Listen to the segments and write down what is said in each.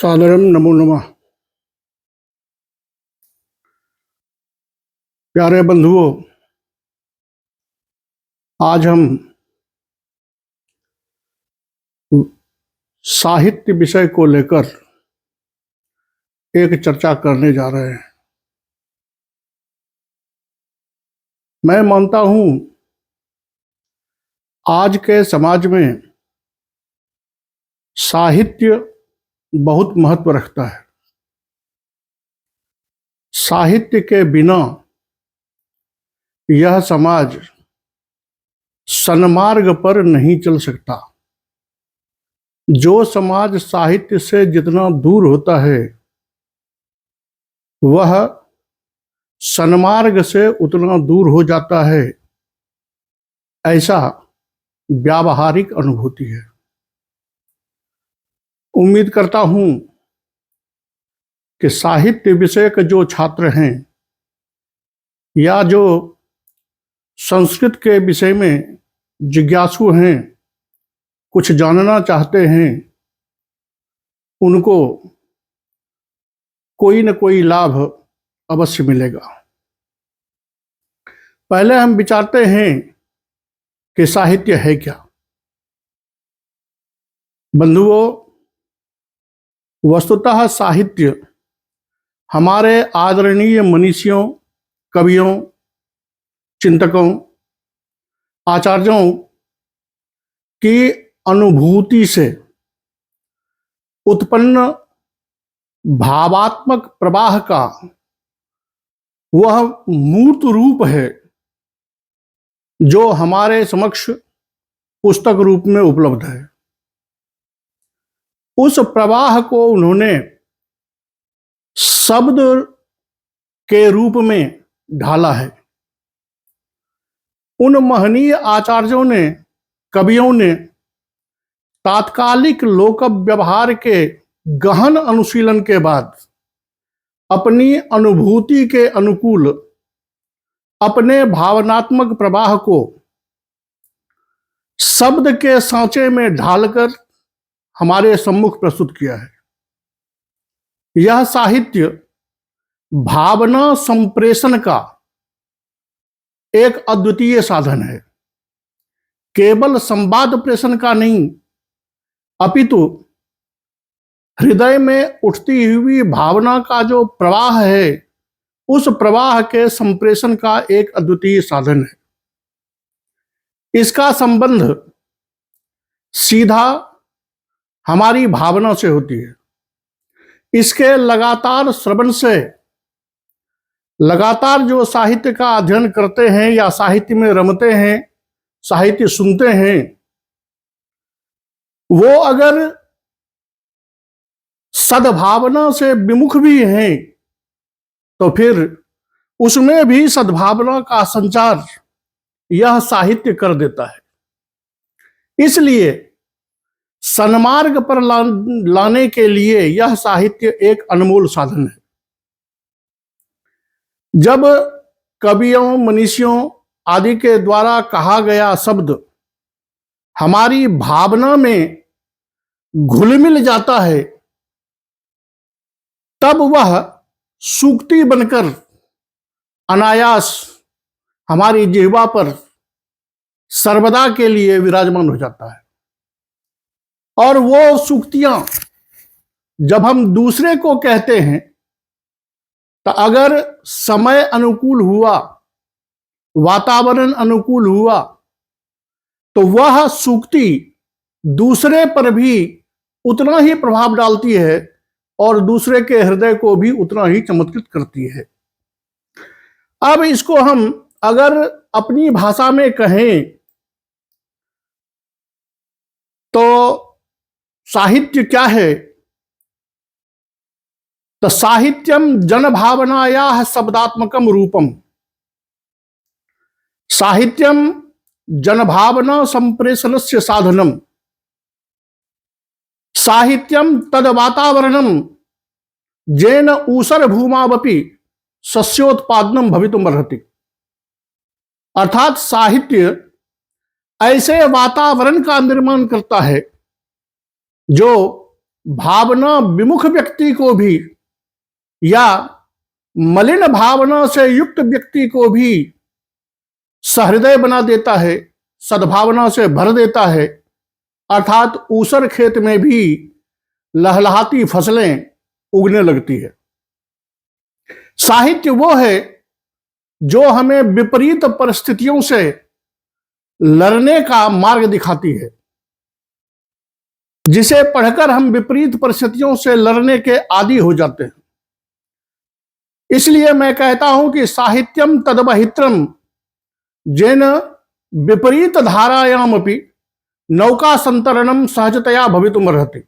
सादरम नमो नमः। प्यारे बंधुओं, आज हम साहित्य विषय को लेकर एक चर्चा करने जा रहे हैं। मैं मानता हूं आज के समाज में साहित्य बहुत महत्व रखता है। साहित्य के बिना यह समाज सन्मार्ग पर नहीं चल सकता। जो समाज साहित्य से जितना दूर होता है वह सन्मार्ग से उतना दूर हो जाता है, ऐसा व्यावहारिक अनुभूति है। उम्मीद करता हूं कि साहित्य विषय के जो छात्र हैं या जो संस्कृत के विषय में जिज्ञासु हैं, कुछ जानना चाहते हैं, उनको कोई न कोई लाभ अवश्य मिलेगा। पहले हम विचारते हैं कि साहित्य है क्या। बंधुओं, वस्तुतः साहित्य हमारे आदरणीय मनीषियों, कवियों, चिंतकों, आचार्यों की अनुभूति से उत्पन्न भावात्मक प्रवाह का वह मूर्त रूप है जो हमारे समक्ष पुस्तक रूप में उपलब्ध है। उस प्रवाह को उन्होंने शब्द के रूप में ढाला है। उन महनीय आचार्यों ने, कवियों ने तात्कालिक लोक व्यवहार के गहन अनुशीलन के बाद अपनी अनुभूति के अनुकूल अपने भावनात्मक प्रवाह को शब्द के सांचे में ढालकर हमारे सम्मुख प्रस्तुत किया है। यह साहित्य भावना संप्रेषण का एक अद्वितीय साधन है। केवल संवाद प्रेषण का नहीं, अपितु हृदय में उठती हुई भावना का जो प्रवाह है, उस प्रवाह के संप्रेषण का एक अद्वितीय साधन है। इसका संबंध सीधा हमारी भावना से होती है। इसके लगातार श्रवण से, लगातार जो साहित्य का अध्ययन करते हैं या साहित्य में रमते हैं, साहित्य सुनते हैं, वो अगर सद्भावना से विमुख भी हैं तो फिर उसमें भी सद्भावना का संचार यह साहित्य कर देता है। इसलिए सन्मार्ग पर लाने के लिए यह साहित्य एक अनमोल साधन है। जब कवियों, मनीषियों आदि के द्वारा कहा गया शब्द हमारी भावना में घुल मिल जाता है, तब वह सूक्ति बनकर अनायास हमारी जिह्वा पर सर्वदा के लिए विराजमान हो जाता है। और वो सूक्तियां जब हम दूसरे को कहते हैं, तो अगर समय अनुकूल हुआ, वातावरण अनुकूल हुआ, तो वह सूक्ति दूसरे पर भी उतना ही प्रभाव डालती है और दूसरे के हृदय को भी उतना ही चमत्कृत करती है। अब इसको हम अगर अपनी भाषा में कहें तो साहित्य क्या है? तो साहित्यम जन भावनायाः शब्दात्मकम रूपम। साहित्यम जन भावना संप्रेषणस्य साधनम। साहित्यम तद वातावरणम जेन ऊसर भूमावपि सस्योत्पादनम भवितुम अर्हति। अर्थात साहित्य ऐसे वातावरण का निर्माण करता है जो भावना विमुख व्यक्ति को भी या मलिन भावना से युक्त व्यक्ति को भी सहृदय बना देता है, सद्भावना से भर देता है। अर्थात ऊसर खेत में भी लहलहाती फसलें उगने लगती है। साहित्य वो है जो हमें विपरीत परिस्थितियों से लड़ने का मार्ग दिखाती है, जिसे पढ़कर हम विपरीत परिस्थितियों से लड़ने के आदी हो जाते हैं। इसलिए मैं कहता हूं कि साहित्यम तदवहित्रम जेन विपरीत धारायामपि नौका संतरणम सहजतया भवितुमर्हति।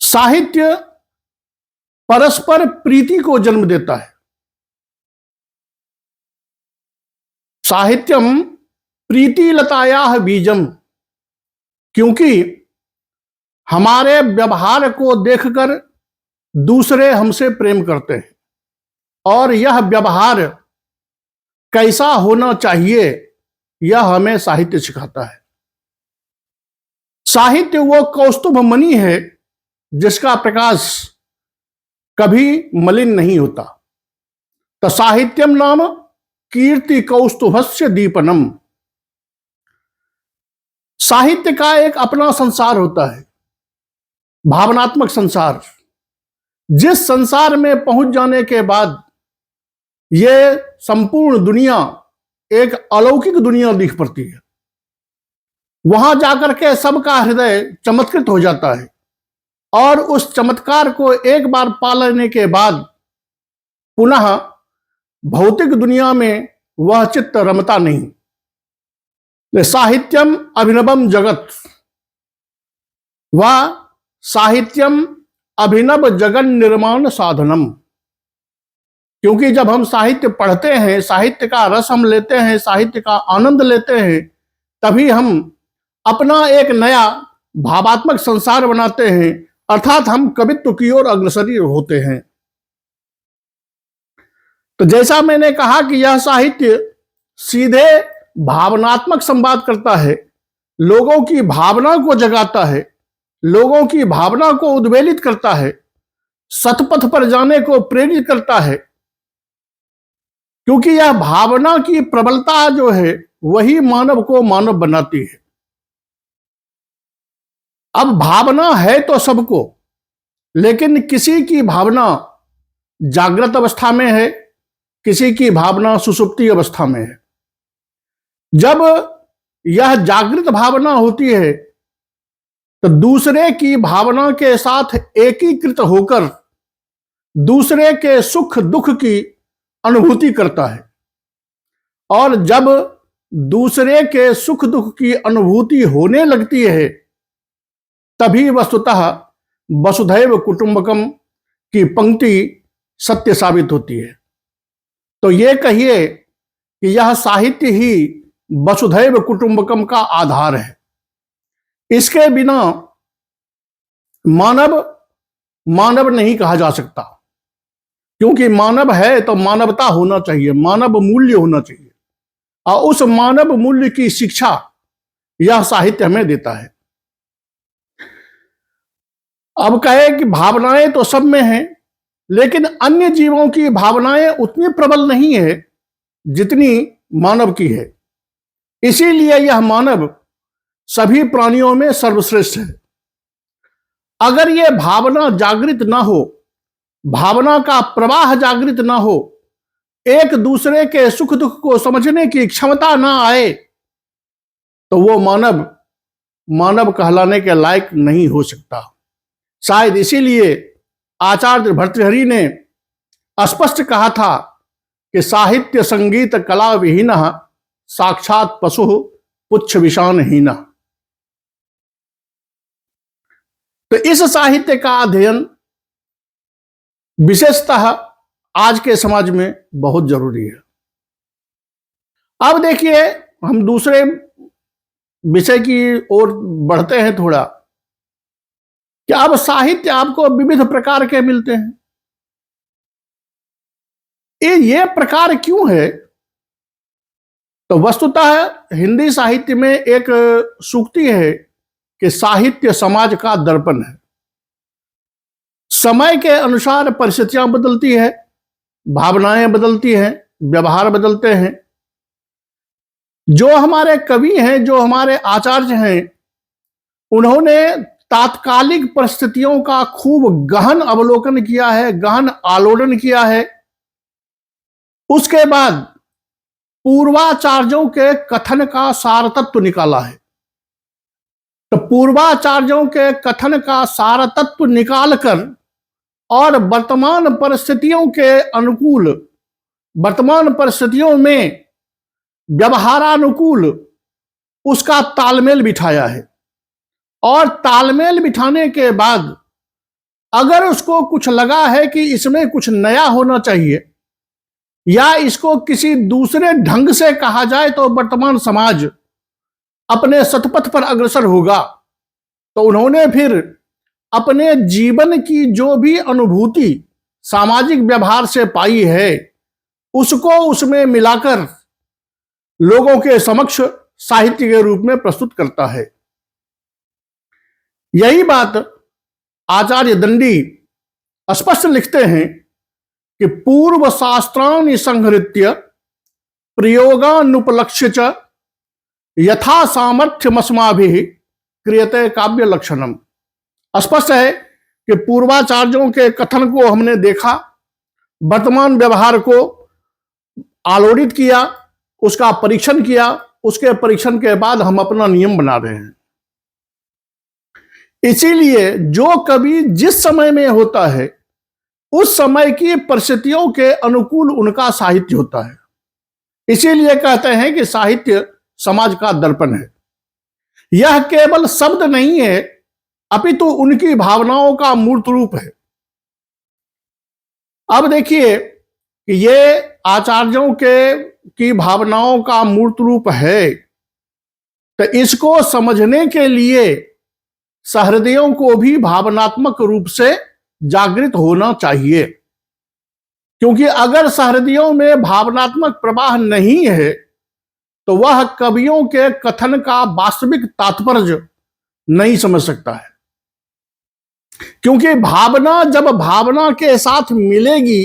साहित्य परस्पर प्रीति को जन्म देता है। साहित्यम प्रीतिलतायाः बीजम, क्योंकि हमारे व्यवहार को देखकर दूसरे हमसे प्रेम करते हैं और यह व्यवहार कैसा होना चाहिए यह हमें साहित्य सिखाता है। साहित्य वो कौस्तुभ मणि है जिसका प्रकाश कभी मलिन नहीं होता। तो साहित्यम नाम कीर्ति कौस्तुभस्य दीपनम। साहित्य का एक अपना संसार होता है, भावनात्मक संसार, जिस संसार में पहुंच जाने के बाद यह संपूर्ण दुनिया एक अलौकिक दुनिया दिख पड़ती है। वहां जाकर के सबका हृदय चमत्कृत हो जाता है और उस चमत्कार को एक बार पा लेने के बाद पुनः भौतिक दुनिया में वह चित्त रमता नहीं। साहित्यम अभिनवम जगत, वह साहित्यम अभिनव जगन निर्माण साधनम। क्योंकि जब हम साहित्य पढ़ते हैं, साहित्य का रस हम लेते हैं, साहित्य का आनंद लेते हैं, तभी हम अपना एक नया भावात्मक संसार बनाते हैं, अर्थात हम कवित्व की ओर अग्रसर होते हैं। तो जैसा मैंने कहा कि यह साहित्य सीधे भावनात्मक संवाद करता है, लोगों की भावना को जगाता है, लोगों की भावना को उद्वेलित करता है, सतपथ पर जाने को प्रेरित करता है। क्योंकि यह भावना की प्रबलता जो है वही मानव को मानव बनाती है। अब भावना है तो सबको, लेकिन किसी की भावना जागृत अवस्था में है, किसी की भावना सुषुप्ति अवस्था में है। जब यह जागृत भावना होती है तो दूसरे की भावना के साथ एकीकृत होकर दूसरे के सुख दुख की अनुभूति करता है, और जब दूसरे के सुख दुख की अनुभूति होने लगती है तभी वस्तुतः वसुधैव कुटुंबकम की पंक्ति सत्य साबित होती है। तो ये कहिए कि यह साहित्य ही वसुधैव कुटुंबकम का आधार है। इसके बिना मानव मानव नहीं कहा जा सकता, क्योंकि मानव है तो मानवता होना चाहिए, मानव मूल्य होना चाहिए, और उस मानव मूल्य की शिक्षा यह साहित्य हमें देता है। अब कहे कि भावनाएं तो सब में हैं, लेकिन अन्य जीवों की भावनाएं उतनी प्रबल नहीं है जितनी मानव की है। इसीलिए यह मानव सभी प्राणियों में सर्वश्रेष्ठ है। अगर यह भावना जागृत ना हो, भावना का प्रवाह जागृत ना हो, एक दूसरे के सुख दुख को समझने की क्षमता ना आए, तो वो मानव मानव कहलाने के लायक नहीं हो सकता। शायद इसीलिए आचार्य भर्तृहरि ने स्पष्ट कहा था कि साहित्य संगीत कला विहीन साक्षात पशु पुच्छ विषाणहीन। तो इस साहित्य का अध्ययन विशेषतः आज के समाज में बहुत जरूरी है। अब देखिए, हम दूसरे विषय की ओर बढ़ते हैं थोड़ा, कि अब साहित्य आपको विविध प्रकार के मिलते हैं। ये प्रकार क्यों है? तो वस्तुतः हिंदी साहित्य में एक सूक्ति है कि साहित्य समाज का दर्पण है। समय के अनुसार परिस्थितियां बदलती है, भावनाएं बदलती हैं, व्यवहार बदलते हैं। जो हमारे कवि हैं, जो हमारे आचार्य हैं, उन्होंने तात्कालिक परिस्थितियों का खूब गहन अवलोकन किया है, गहन आलोड़न किया है। उसके बाद पूर्वाचार्यों के कथन का सार तत्व निकाला है। तो पूर्वाचार्यों के कथन का सार तत्व निकालकर और वर्तमान परिस्थितियों के अनुकूल, वर्तमान परिस्थितियों में व्यवहारानुकूल उसका तालमेल बिठाया है। और तालमेल बिठाने के बाद अगर उसको कुछ लगा है कि इसमें कुछ नया होना चाहिए या इसको किसी दूसरे ढंग से कहा जाए तो वर्तमान समाज अपने सतपथ पर अग्रसर होगा, तो उन्होंने फिर अपने जीवन की जो भी अनुभूति सामाजिक व्यवहार से पाई है उसको उसमें मिलाकर लोगों के समक्ष साहित्य के रूप में प्रस्तुत करता है। यही बात आचार्य दंडी स्पष्ट लिखते हैं कि पूर्व शास्त्राणि संहृत्य प्रयोगानुपलक्ष्य च यथा सामर्थ्यमस्माभिः क्रियते काव्य लक्षणम। स्पष्ट है कि पूर्वाचार्यों के कथन को हमने देखा, वर्तमान व्यवहार को आलोड़ित किया, उसका परीक्षण किया, उसके परीक्षण के बाद हम अपना नियम बना रहे हैं। इसीलिए जो कवि जिस समय में होता है उस समय की परिस्थितियों के अनुकूल उनका साहित्य होता है। इसीलिए कहते हैं कि साहित्य समाज का दर्पण है। यह केवल शब्द नहीं है अपितु उनकी भावनाओं का मूर्त रूप है। अब देखिए कि ये आचार्यों की भावनाओं का मूर्त रूप है, तो इसको समझने के लिए सहृदयों को भी भावनात्मक रूप से जागृत होना चाहिए। क्योंकि अगर सहृदयों में भावनात्मक प्रवाह नहीं है तो वह कवियों के कथन का वास्तविक तात्पर्य नहीं समझ सकता है। क्योंकि भावना जब भावना के साथ मिलेगी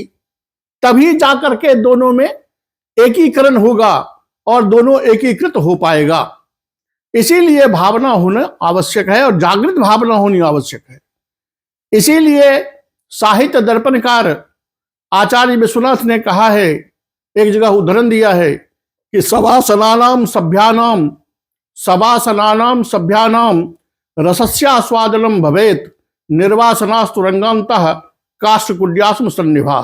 तभी जाकर के दोनों में एकीकरण होगा और दोनों एकीकृत हो पाएगा। इसीलिए भावना होना आवश्यक है और जागृत भावना होनी आवश्यक है। इसीलिए साहित्य दर्पणकार आचार्य विश्वनाथ ने कहा है, एक जगह उदाहरण दिया है कि सवासनानाम सभ्यानाम रसस्यास्वादनम भवेत निर्वासनास्तु रंगांतः काष्ठकुड्यास्म सन्निभा।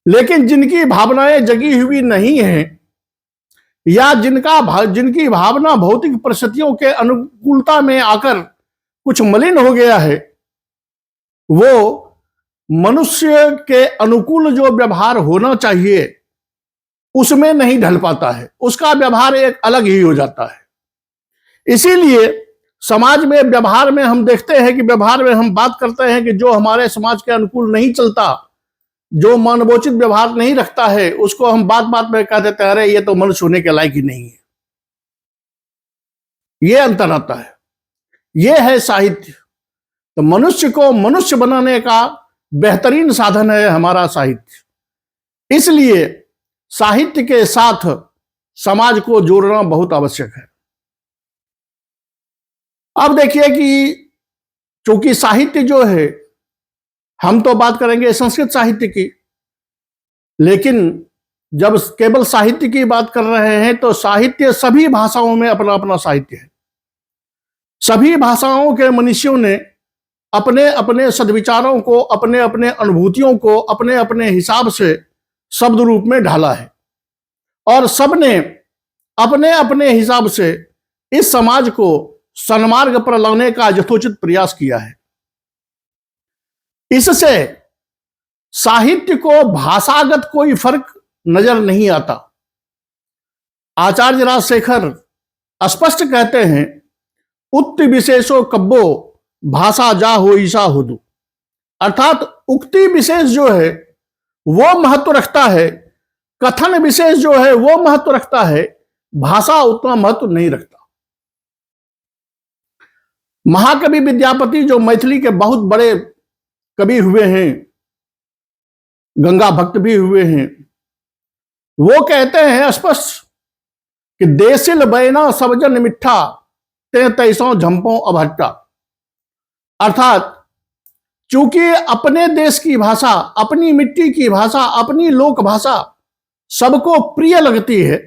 लेकिन जिनकी भावनाएं जगी हुई नहीं है या जिनकी भावना भौतिक परिस्थितियों के अनुकूलता में आकर कुछ मलिन हो गया है, वो मनुष्य के अनुकूल जो व्यवहार होना चाहिए उसमें नहीं ढल पाता है, उसका व्यवहार एक अलग ही हो जाता है। इसीलिए समाज में व्यवहार में हम देखते हैं कि व्यवहार में हम बात करते हैं कि जो हमारे समाज के अनुकूल नहीं चलता, जो मानवोचित व्यवहार नहीं रखता है, उसको हम बात बात में कह देते हैं अरे ये तो मनुष्य होने के लायक ही नहीं है। ये अंतर आता है। ये है साहित्य। तो मनुष्य को मनुष्य बनाने का बेहतरीन साधन है हमारा साहित्य। इसलिए साहित्य के साथ समाज को जोड़ना बहुत आवश्यक है। अब देखिए कि चूंकि साहित्य जो है, हम तो बात करेंगे संस्कृत साहित्य की, लेकिन जब केवल साहित्य की बात कर रहे हैं तो साहित्य सभी भाषाओं में अपना अपना साहित्य है। सभी भाषाओं के मनुष्यों ने अपने अपने सद्विचारों को, अपने अपने अनुभूतियों को अपने अपने हिसाब से शब्द रूप में ढाला है और सबने अपने अपने हिसाब से इस समाज को सन्मार्ग पर लाने का यथोचित प्रयास किया है। इससे साहित्य को भाषागत कोई फर्क नजर नहीं आता। आचार्य राजशेखर स्पष्ट कहते हैं, उत्ति विशेषो कब्बो भाषा जा हो ईसा होदू। अर्थात उक्ति विशेष जो है वो महत्व रखता है, कथन विशेष जो है वो महत्व रखता है, भाषा उतना महत्व नहीं रखता। महाकवि विद्यापति जो मैथिली के बहुत बड़े कवि हुए हैं, गंगा भक्त भी हुए हैं, वो कहते हैं स्पष्ट कि देसिल बैना सबजन मिठा ते तैसों झंपों अभट्टा। अर्थात चूंकि अपने देश की भाषा, अपनी मिट्टी की भाषा, अपनी लोक भाषा सबको प्रिय लगती है,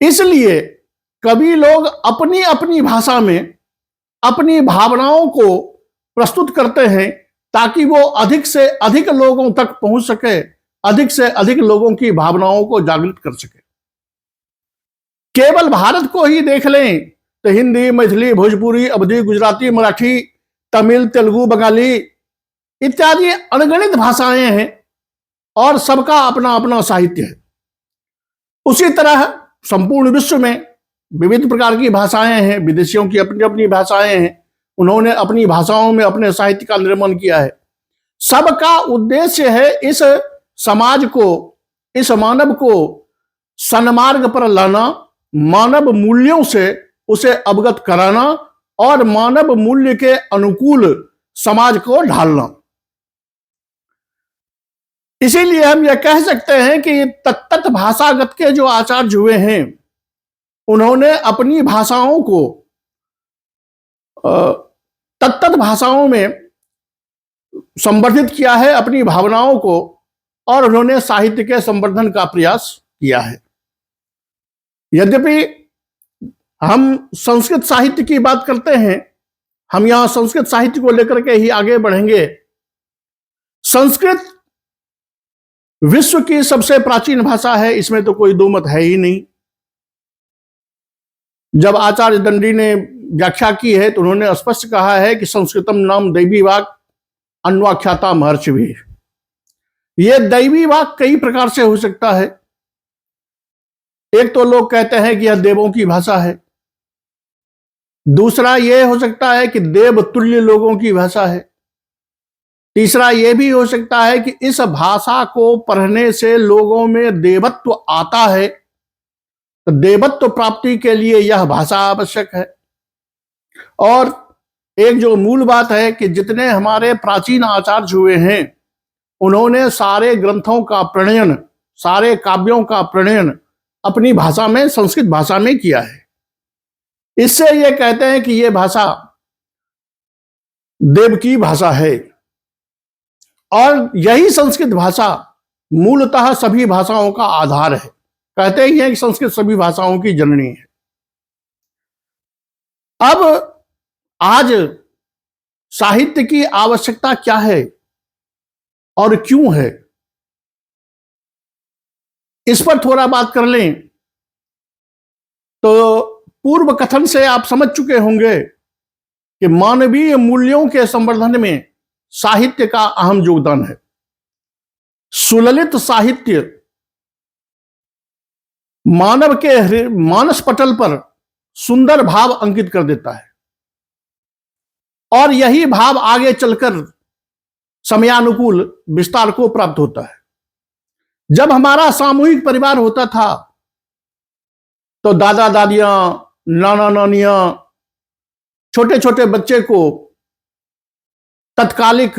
इसलिए कवि लोग अपनी अपनी भाषा में अपनी भावनाओं को प्रस्तुत करते हैं ताकि वो अधिक से अधिक लोगों तक पहुंच सके, अधिक से अधिक लोगों की भावनाओं को जागृत कर सके। केवल भारत को ही देख लें तो हिंदी, मैथिली, भोजपुरी, अवधी, गुजराती, मराठी, तमिल, तेलुगु, बंगाली इत्यादि अनगणित भाषाएं हैं और सबका अपना अपना साहित्य है। उसी तरह संपूर्ण विश्व में विविध प्रकार की भाषाएं हैं, विदेशियों की अपनी अपनी भाषाएं हैं, उन्होंने अपनी भाषाओं में अपने साहित्य का निर्माण किया है। सबका उद्देश्य है इस समाज को, इस मानव को सन्मार्ग पर लाना, मानव मूल्यों से उसे अवगत कराना और मानव मूल्य के अनुकूल समाज को ढालना। इसीलिए हम यह कह सकते हैं कि तत्त भाषागत के जो आचार्य हुए हैं, उन्होंने अपनी भाषाओं को तत्त भाषाओं में संवर्धित किया है, अपनी भावनाओं को, और उन्होंने साहित्य के संवर्धन का प्रयास किया है। यद्यपि हम संस्कृत साहित्य की बात करते हैं, हम यहां संस्कृत साहित्य को लेकर के ही आगे बढ़ेंगे। संस्कृत विश्व की सबसे प्राचीन भाषा है, इसमें तो कोई दो मत है ही नहीं। जब आचार्य दंडी ने व्याख्या की है तो उन्होंने स्पष्ट कहा है कि संस्कृतम नाम दैवी वाक अन्वाख्याता महर्षि भी। यह दैवी वाक कई प्रकार से हो सकता है। एक तो लोग कहते हैं कि यह देवों की भाषा है, दूसरा यह हो सकता है कि देव तुल्य लोगों की भाषा है, तीसरा यह भी हो सकता है कि इस भाषा को पढ़ने से लोगों में देवत्व आता है, तो देवत्व प्राप्ति के लिए यह भाषा आवश्यक है। और एक जो मूल बात है कि जितने हमारे प्राचीन आचार्य हुए हैं, उन्होंने सारे ग्रंथों का प्रणयन, सारे काव्यों का प्रणयन अपनी भाषा में, संस्कृत भाषा में किया है। इससे ये कहते हैं कि यह भाषा देव की भाषा है और यही संस्कृत भाषा मूलतः सभी भाषाओं का आधार है। कहते ही हैं कि संस्कृत सभी भाषाओं की जननी है। अब आज साहित्य की आवश्यकता क्या है और क्यों है, इस पर थोड़ा बात कर लें तो पूर्व कथन से आप समझ चुके होंगे कि मानवीय मूल्यों के संवर्धन में साहित्य का अहम योगदान है। सुललित साहित्य मानव के मानस पटल पर सुंदर भाव अंकित कर देता है और यही भाव आगे चलकर समयानुकूल विस्तार को प्राप्त होता है। जब हमारा सामूहिक परिवार होता था तो दादा दादियां, नाना नानियां छोटे छोटे बच्चे को तत्कालिक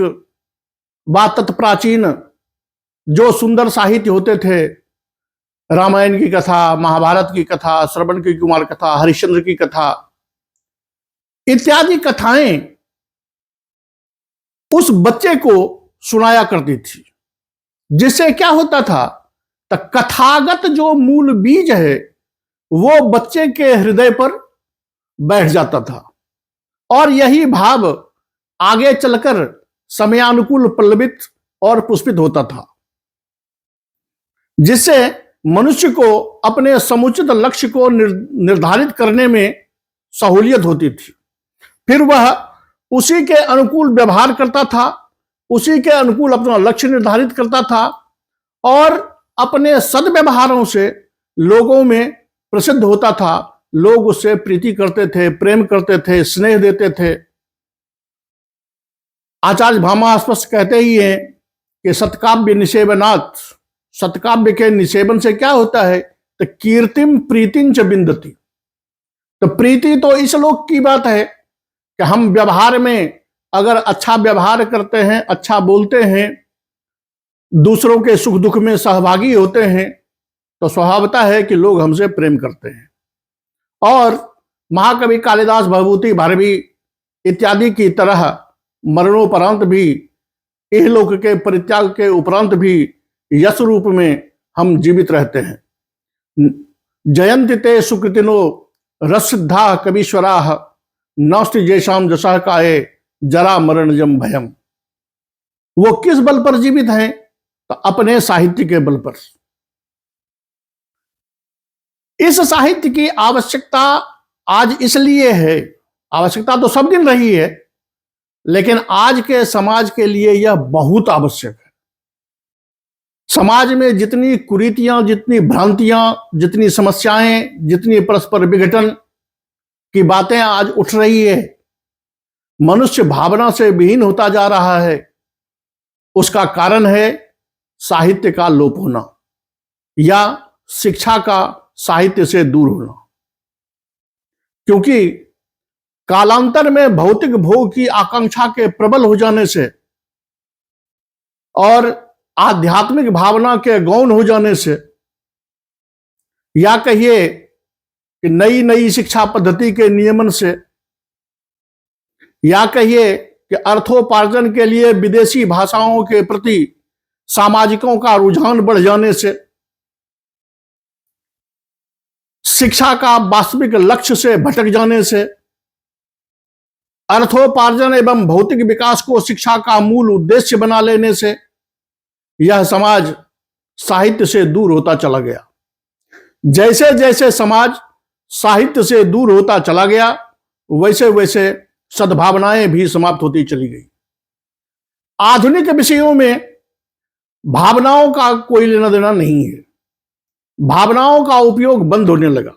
व तत्प्राचीन जो सुंदर साहित्य होते थे, रामायण की कथा, महाभारत की कथा, श्रवण की कुमार कथा, हरिश्चंद्र की कथा इत्यादि कथाएं उस बच्चे को सुनाया करती थी, जिससे क्या होता था, तो कथागत जो मूल बीज है वो बच्चे के हृदय पर बैठ जाता था और यही भाव आगे चलकर समयानुकूल पल्लवित और पुष्पित होता था, जिससे मनुष्य को अपने समुचित लक्ष्य को निर्धारित करने में सहूलियत होती थी। फिर वह उसी के अनुकूल व्यवहार करता था, उसी के अनुकूल अपना लक्ष्य निर्धारित करता था और अपने सद्व्यवहारों से लोगों में प्रसिद्ध होता था। लोग उससे प्रीति करते थे, प्रेम करते थे, स्नेह देते थे। आचार्य भामा स्पष्ट कहते ही हैं कि सत्काव्य निषेवनात्, सत्काव्य के निषेवन से क्या होता है, तो कीर्तिम प्रीतिं च बिंदति। तो प्रीति तो इस लोक की बात है, कि हम व्यवहार में अगर अच्छा व्यवहार करते हैं, अच्छा बोलते हैं, दूसरों के सुख दुख में सहभागी होते हैं, तो स्वभावता है कि लोग हमसे प्रेम करते हैं। और महाकवि कालिदास, भवभूति भारवी इत्यादि की तरह मरणोपरांत भी, इहलोक के परित्याग के उपरांत भी यश रूप में हम जीवित रहते हैं। जयंति ते सुकृतिनो रससिद्धा कवीश्वरा नौस्ति जैसाम जसा काये जरा मरणजम भयम। वो किस बल पर जीवित हैं? तो अपने साहित्य के बल पर। इस साहित्य की आवश्यकता आज इसलिए है, आवश्यकता तो सब दिन रही है, लेकिन आज के समाज के लिए यह बहुत आवश्यक है। समाज में जितनी कुरीतियां, जितनी भ्रांतियां, जितनी समस्याएं, जितनी परस्पर विघटन की बातें आज उठ रही है, मनुष्य भावना से विहीन होता जा रहा है, उसका कारण है साहित्य का लोप होना या शिक्षा का साहित्य से दूर होना। क्योंकि कालांतर में भौतिक भोग की आकांक्षा के प्रबल हो जाने से और आध्यात्मिक भावना के गौण हो जाने से, या कहिए कि नई नई शिक्षा पद्धति के नियमन से, या कहिए कि अर्थोपार्जन के लिए विदेशी भाषाओं के प्रति सामाजिकों का रुझान बढ़ जाने से, शिक्षा का वास्तविक लक्ष्य से भटक जाने से, अर्थोपार्जन एवं भौतिक विकास को शिक्षा का मूल उद्देश्य बना लेने से यह समाज साहित्य से दूर होता चला गया। जैसे जैसे समाज साहित्य से दूर होता चला गया, वैसे वैसे सद्भावनाएं भी समाप्त होती चली गई। आधुनिक विषयों में भावनाओं का कोई लेना देना नहीं है। भावनाओं का उपयोग बंद होने लगा।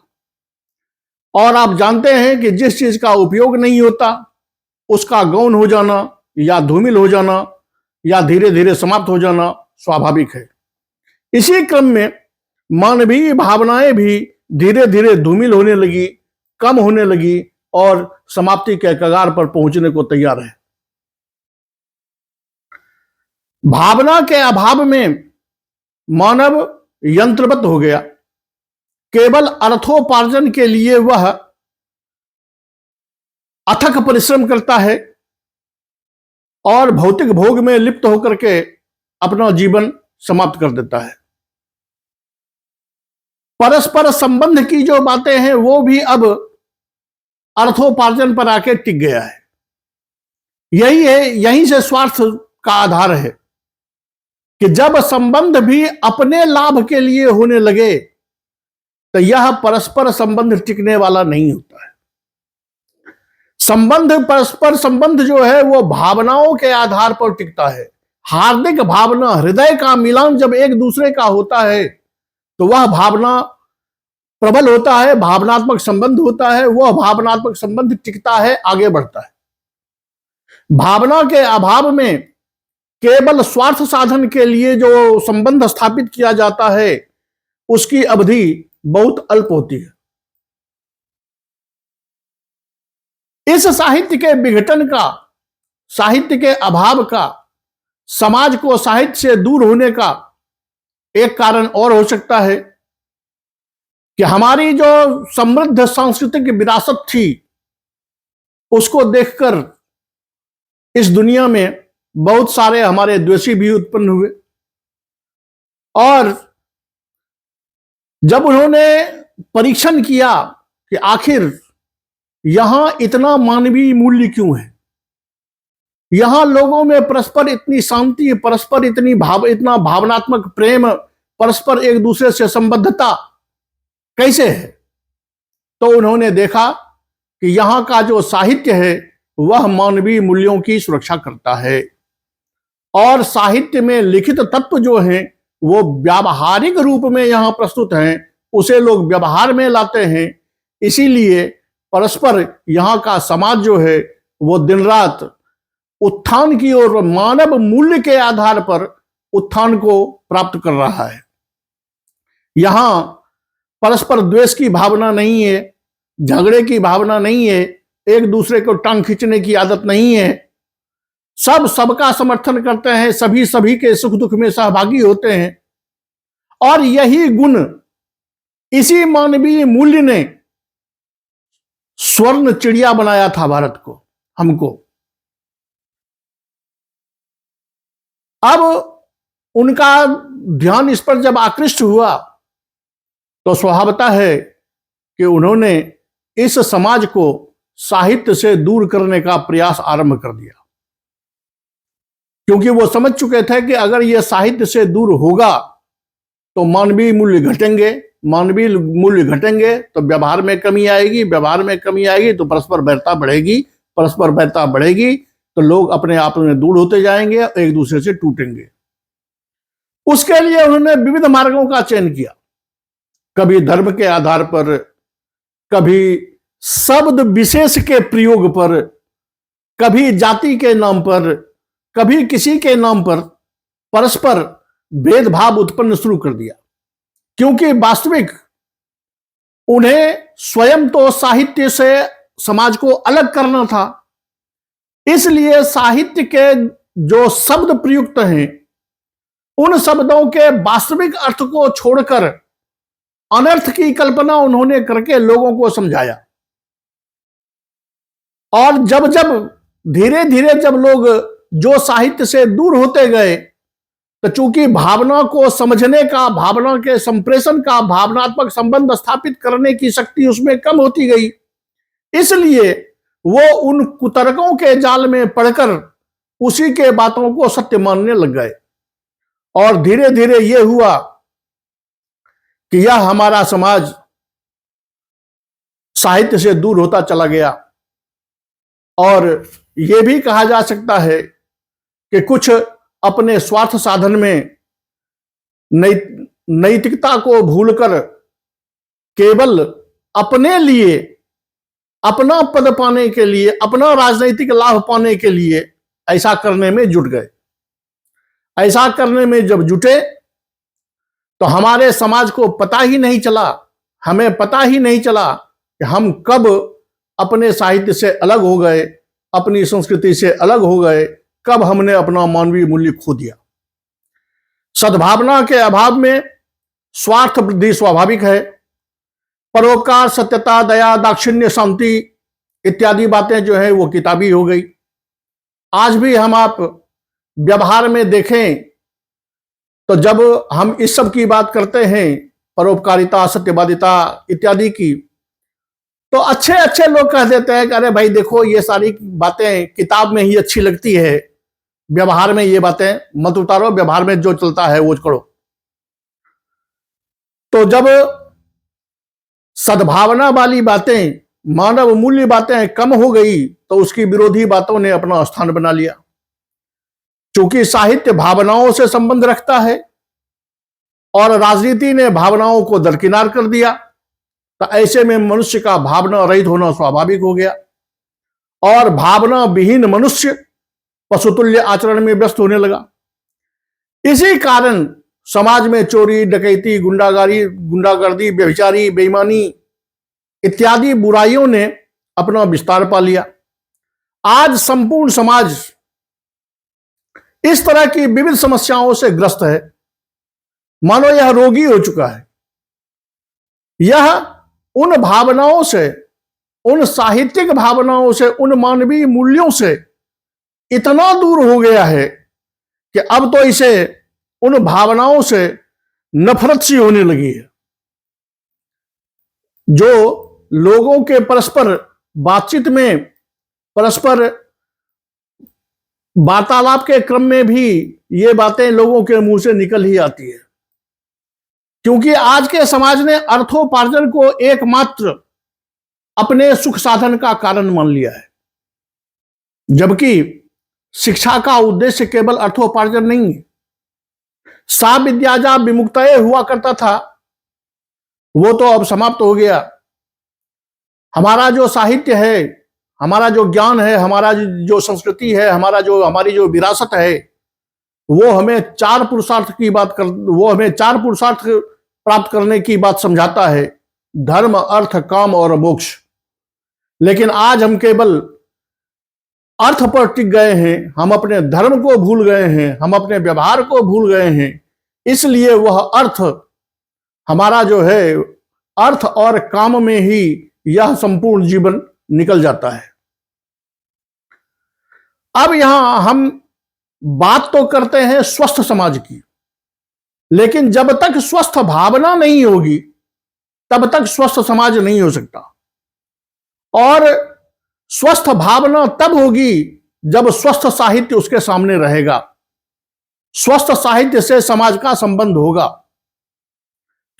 और आप जानते हैं कि जिस चीज का उपयोग नहीं होता उसका गौण हो जाना या धूमिल हो जाना या धीरे धीरे समाप्त हो जाना स्वाभाविक है। इसी क्रम में मानवीय भावनाएं भी धीरे धीरे धूमिल होने लगी, कम होने लगी और समाप्ति के कगार पर पहुंचने को तैयार है। भावना के अभाव में मानव यंत्रवत हो गया। केवल अर्थोपार्जन के लिए वह अथक परिश्रम करता है और भौतिक भोग में लिप्त होकर के अपना जीवन समाप्त कर देता है। परस्पर संबंध की जो बातें हैं वो भी अब अर्थोपार्जन पर आके टिक गया है। यही है, यहीं से स्वार्थ का आधार है कि जब संबंध भी अपने लाभ के लिए होने लगे तो यह परस्पर संबंध टिकने वाला नहीं होता है। संबंध, परस्पर संबंध जो है वो भावनाओं के आधार पर टिकता है। हार्दिक भावना, हृदय का मिलान जब एक दूसरे का होता है तो वह भावना प्रबल होता है, भावनात्मक संबंध होता है, वह भावनात्मक संबंध टिकता है, आगे बढ़ता है। भावना के अभाव में केवल स्वार्थ साधन के लिए जो संबंध स्थापित किया जाता है उसकी अवधि बहुत अल्प होती है। इस साहित्य के विघटन का, साहित्य के अभाव का, समाज को साहित्य से दूर होने का एक कारण और हो सकता है कि हमारी जो समृद्ध सांस्कृतिक विरासत थी उसको देखकर इस दुनिया में बहुत सारे हमारे द्वेषी भी उत्पन्न हुए। और जब उन्होंने परीक्षण किया कि आखिर यहां इतना मानवीय मूल्य क्यों है, यहां लोगों में परस्पर इतनी शांति, परस्पर इतना भावनात्मक प्रेम, परस्पर एक दूसरे से संबद्धता कैसे है, तो उन्होंने देखा कि यहां का जो साहित्य है वह मानवीय मूल्यों की सुरक्षा करता है। और साहित्य में लिखित तत्व जो हैं वो व्यावहारिक रूप में यहां प्रस्तुत हैं, उसे लोग व्यवहार में लाते हैं। इसीलिए परस्पर यहां का समाज जो है वो दिन रात उत्थान की ओर, मानव मूल्य के आधार पर उत्थान को प्राप्त कर रहा है। यहां परस्पर द्वेष की भावना नहीं है, झगड़े की भावना नहीं है, एक दूसरे को टांग खींचने की आदत नहीं है। सब सबका समर्थन करते हैं, सभी सभी के सुख दुख में सहभागी होते हैं। और यही गुण, इसी मानवीय मूल्य ने स्वर्ण चिड़िया बनाया था भारत को, हमको। अब उनका ध्यान इस पर जब आकृष्ट हुआ तो स्वभावतः है कि उन्होंने इस समाज को साहित्य से दूर करने का प्रयास आरंभ कर दिया, क्योंकि वो समझ चुके थे कि अगर ये साहित्य से दूर होगा तो मानवीय मूल्य घटेंगे, मानवीय मूल्य घटेंगे तो व्यवहार में कमी आएगी, व्यवहार में कमी आएगी तो परस्पर वैरता बढ़ेगी, परस्पर वैरता बढ़ेगी तो लोग अपने आप में दूर होते जाएंगे, एक दूसरे से टूटेंगे। उसके लिए उन्होंने विविध मार्गों का चयन किया, कभी धर्म के आधार पर, कभी शब्द विशेष के प्रयोग पर, कभी जाति के नाम पर, कभी किसी के नाम पर परस्पर भेदभाव उत्पन्न शुरू कर दिया। क्योंकि वास्तविक उन्हें स्वयं तो साहित्य से समाज को अलग करना था, इसलिए साहित्य के जो शब्द प्रयुक्त हैं उन शब्दों के वास्तविक अर्थ को छोड़कर अनर्थ की कल्पना उन्होंने करके लोगों को समझाया। और जब जब धीरे धीरे जब लोग जो साहित्य से दूर होते गए तो चूंकि भावना को समझने का, भावना के संप्रेषण का, भावनात्मक संबंध स्थापित करने की शक्ति उसमें कम होती गई, इसलिए वो उन कुतर्कों के जाल में पड़कर उसी के बातों को सत्य मानने लग गए। और धीरे धीरे ये हुआ कि यह हमारा समाज साहित्य से दूर होता चला गया। और यह भी कहा जा सकता है कि कुछ अपने स्वार्थ साधन में नैतिकता को भूलकर केवल अपने लिए, अपना पद पाने के लिए, अपना राजनीतिक लाभ पाने के लिए ऐसा करने में जुट गए। ऐसा करने में जब जुटे तो हमारे समाज को पता ही नहीं चला, हमें पता ही नहीं चला कि हम कब अपने साहित्य से अलग हो गए, अपनी संस्कृति से अलग हो गए, कब हमने अपना मानवीय मूल्य खो दिया। सद्भावना के अभाव में स्वार्थ वृद्धि स्वाभाविक है। परोपकार, सत्यता, दया, दाक्षिण्य, शांति इत्यादि बातें जो है वो किताबी हो गई। आज भी हम आप व्यवहार में देखें तो जब हम इस सब की बात करते हैं, परोपकारिता, सत्यवादिता इत्यादि की, तो अच्छे अच्छे लोग कह देते हैं कि अरे भाई देखो ये सारी बातें किताब में ही अच्छी लगती है, व्यवहार में ये बातें मत उतारो, व्यवहार में जो चलता है वो करो। तो जब सद्भावना वाली बातें, मानव मूल्य बातें कम हो गई तो उसकी विरोधी बातों ने अपना स्थान बना लिया। क्योंकि साहित्य भावनाओं से संबंध रखता है और राजनीति ने भावनाओं को दरकिनार कर दिया, तो ऐसे में मनुष्य का भावना रहित होना स्वाभाविक हो गया और भावना विहीन मनुष्य पशुतुल्य आचरण में व्यस्त होने लगा। इसी कारण समाज में चोरी, डकैती, गुंडागर्दी, व्यभिचारी, बेईमानी इत्यादि बुराइयों ने अपना विस्तार पा लिया। आज संपूर्ण समाज इस तरह की विविध समस्याओं से ग्रस्त है, मानो यह रोगी हो चुका है। यह उन भावनाओं से, उन साहित्यिक भावनाओं से, उन मानवीय मूल्यों से इतना दूर हो गया है कि अब तो इसे उन भावनाओं से नफरत सी होने लगी है। जो लोगों के परस्पर बातचीत में, परस्पर वार्तालाप के क्रम में भी ये बातें लोगों के मुंह से निकल ही आती है, क्योंकि आज के समाज ने अर्थोपार्जन को एकमात्र अपने सुख साधन का कारण मान लिया है, जबकि शिक्षा का उद्देश्य केवल अर्थोपार्जन नहीं है। सा विद्याजा विमुक्तये हुआ करता था, वो तो अब समाप्त हो गया। हमारा जो साहित्य है, हमारा जो ज्ञान है, हमारा जो संस्कृति है, हमारी जो विरासत है, वो हमें चार पुरुषार्थ प्राप्त करने की बात समझाता है: धर्म, अर्थ, काम और मोक्ष। लेकिन आज हम केवल अर्थ पर टिक गए हैं, हम अपने धर्म को भूल गए हैं, हम अपने व्यवहार को भूल गए हैं। इसलिए वह अर्थ हमारा जो है, अर्थ और काम में ही यह संपूर्ण जीवन निकल जाता है। अब यहां हम बात तो करते हैं स्वस्थ समाज की, लेकिन जब तक स्वस्थ भावना नहीं होगी तब तक स्वस्थ समाज नहीं हो सकता। और स्वस्थ भावना तब होगी जब स्वस्थ साहित्य उसके सामने रहेगा, स्वस्थ साहित्य से समाज का संबंध होगा।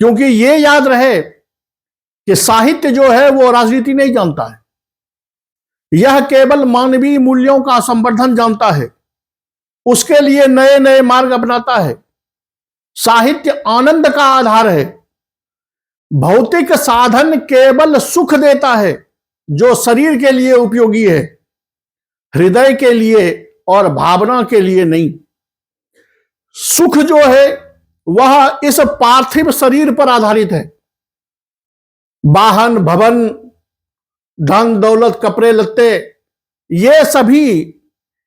क्योंकि ये याद रहे कि साहित्य जो है वो राजनीति नहीं जानता है, यह केवल मानवीय मूल्यों का संवर्धन जानता है, उसके लिए नए नए मार्ग अपनाता है। साहित्य आनंद का आधार है। भौतिक साधन केवल सुख देता है जो शरीर के लिए उपयोगी है, हृदय के लिए और भावना के लिए नहीं। सुख जो है वह इस पार्थिव शरीर पर आधारित है। वाहन, भवन, धन दौलत, कपड़े लत्ते, ये सभी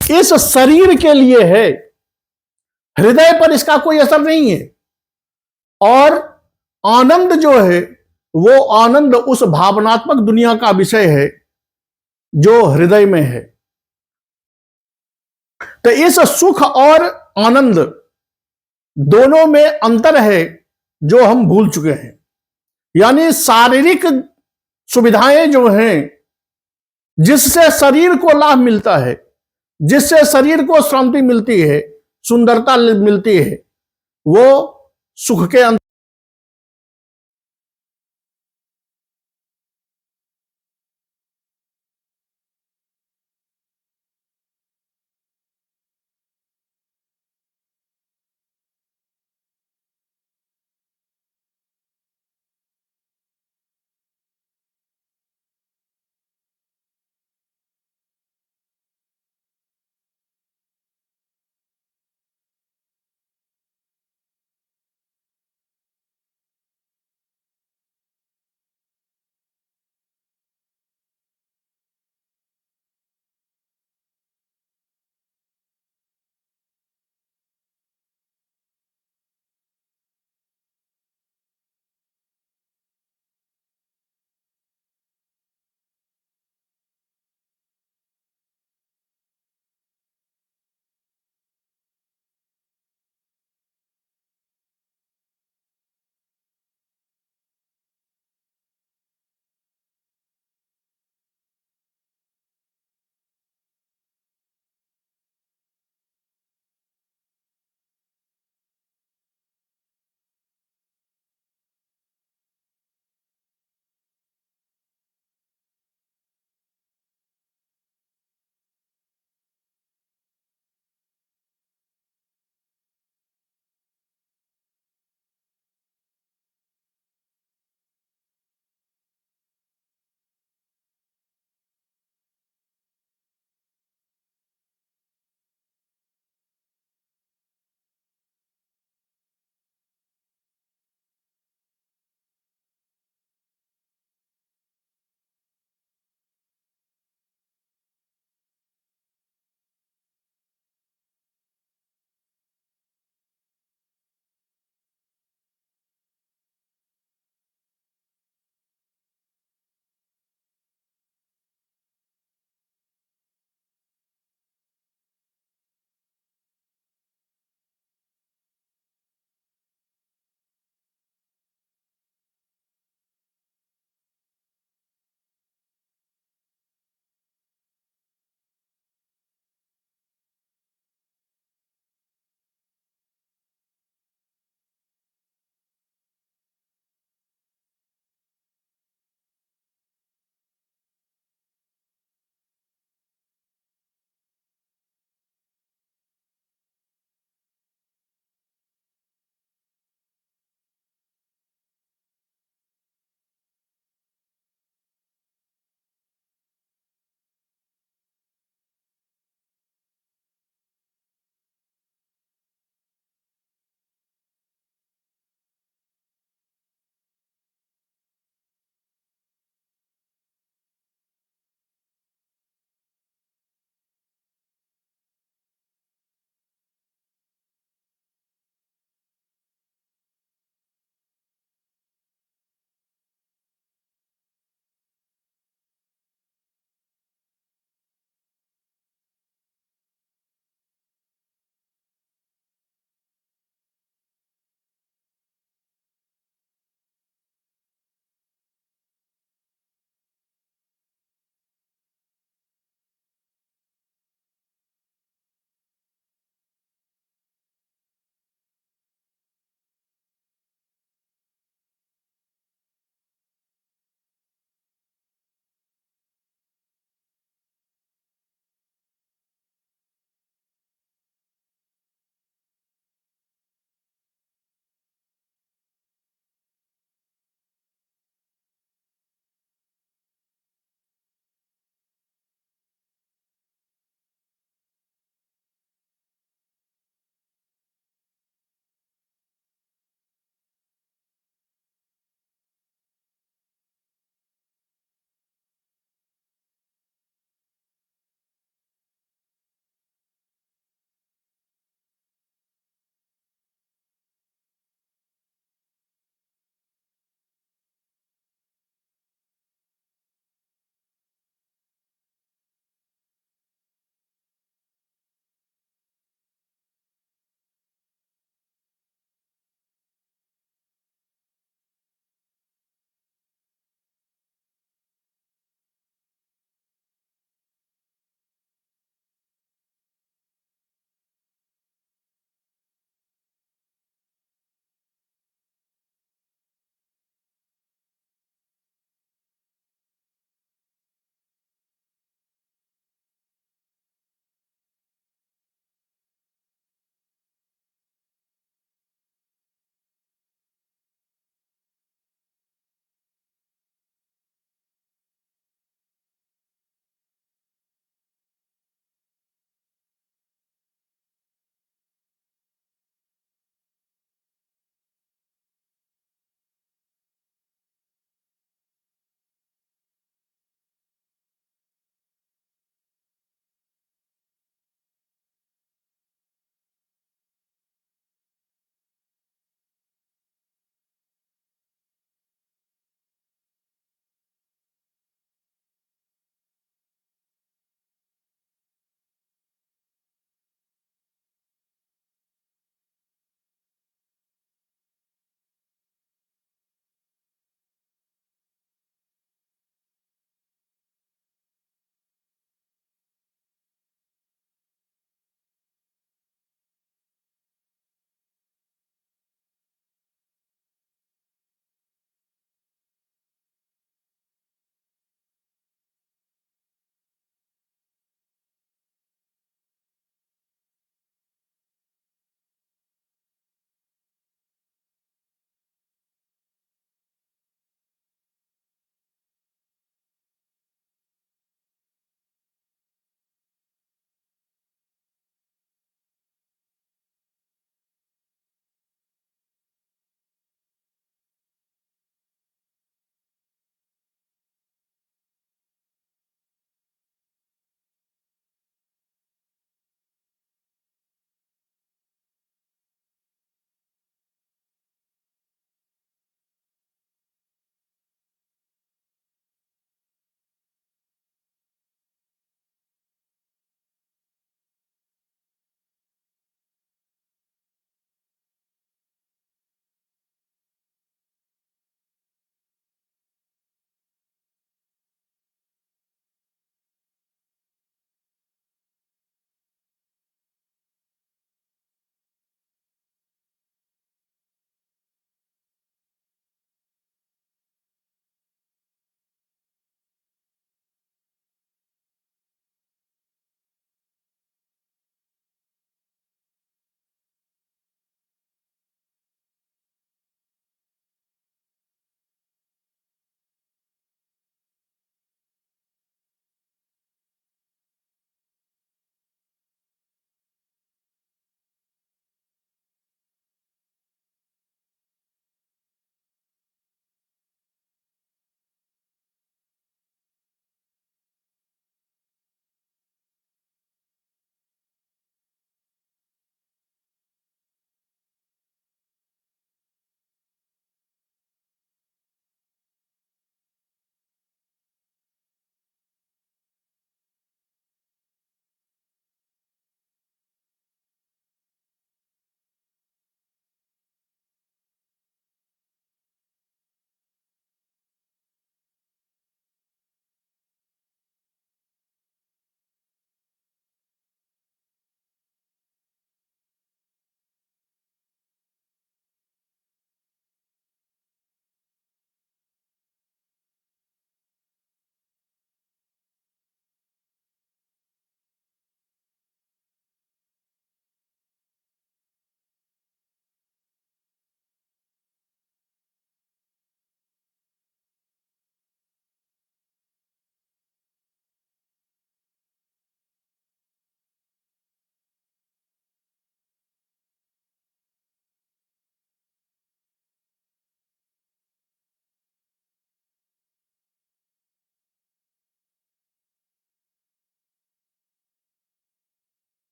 इस शरीर के लिए है, हृदय पर इसका कोई असर नहीं है। और आनंद जो है वो आनंद उस भावनात्मक दुनिया का विषय है जो हृदय में है। तो इस सुख और आनंद दोनों में अंतर है जो हम भूल चुके हैं। यानी शारीरिक सुविधाएं जो हैं, जिससे शरीर को लाभ मिलता है, जिससे शरीर को शांति मिलती है, सुंदरता मिलती है, वो सुख के